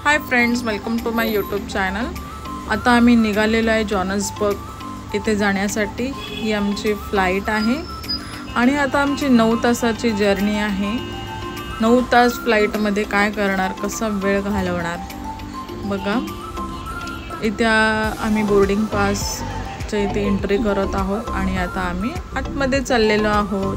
High friends, welcome to my YouTube channel. आता आम्ही निघालेलो आहे जोहान्सबर्ग इथे जाण्यासाठी। ही आमची फ्लाइट आहे आणि आता आमची 9 तासाची जर्नी आहे। 9 तास फ्लाइटमध्ये काय करणार, कसा वेळ घालवणार बघा। इथे आम्ही बोर्डिंग पासच्या इथे एंट्री करत आहोत आणि आता आम्ही आतमध्ये चाललेलो आहोत।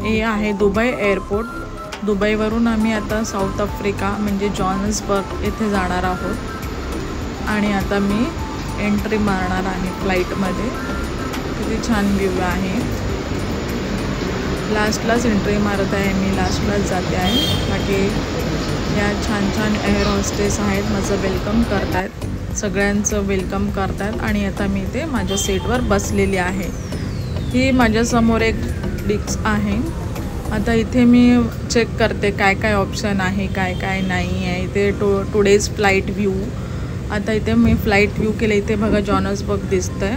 हे आहे दुबई एअरपोर्ट। दुबईवरून आम्ही आता साऊथ आफ्रिका म्हणजे जोहान्सबर्ग येथे जाणार आहोत आणि आता मी एंट्री मारणार आहे फ्लाइटमध्ये। किती छान व्ह्यू आहे। लास्टलाच एंट्री मारत आहे मी, लास्टलाच जाते आहे। बाकी या छान छान एअर होस्टेस आहेत, माझं वेलकम करतात, सगळ्यांचं वेलकम करतात आणि आता मी इथे माझ्या सीटवर बसलेली आहे। ही माझ्यासमोर एक डिस्क आहे। आता इथे मी चेक करते काय काय ऑप्शन आहे, काय काय नाही आहे। इथे टुडेज फ्लाइट व्ह्यू। आता इथे मी फ्लाइट व्ह्यू केलं। इथे बघा जोहान्सबर्ग दिसतंय,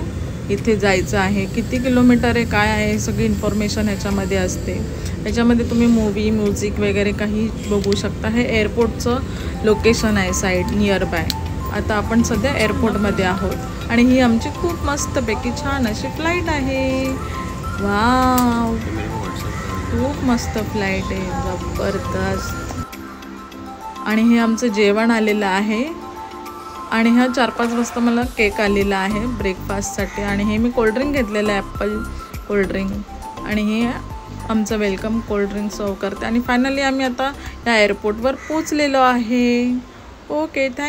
इथे जायचं आहे। किती किलोमीटर आहे, काय आहे, सगळी इन्फॉर्मेशन ह्याच्यामध्ये असते। ह्याच्यामध्ये तुम्ही मूवी, म्युझिक वगैरे काही बघू शकता। हे एअरपोर्टचं लोकेशन आहे साईड नियर बाय। आता आपण सध्या एअरपोर्टमध्ये आहोत आणि ही आमची खूप मस्तपैकी छान अशी फ्लाइट आहे। वाव, खूप मस्त फ्लाइट आहे, जबरदस्त। आणि हे आमचं जेवण आलेलं आहे आणि ह्या 4-5 वाजता मला केक आलेला आहे ब्रेकफास्टसाठी आणि हे मी कोल्ड्रिंक घेतलेलं आहे, ॲपल कोल्ड्रिंक। आणि हे आमचं वेलकम कोल्ड्रिंक सर्व करते आणि फायनली आम्ही आता या एअरपोर्टवर पोचलेलो आहे। Okay, thank you.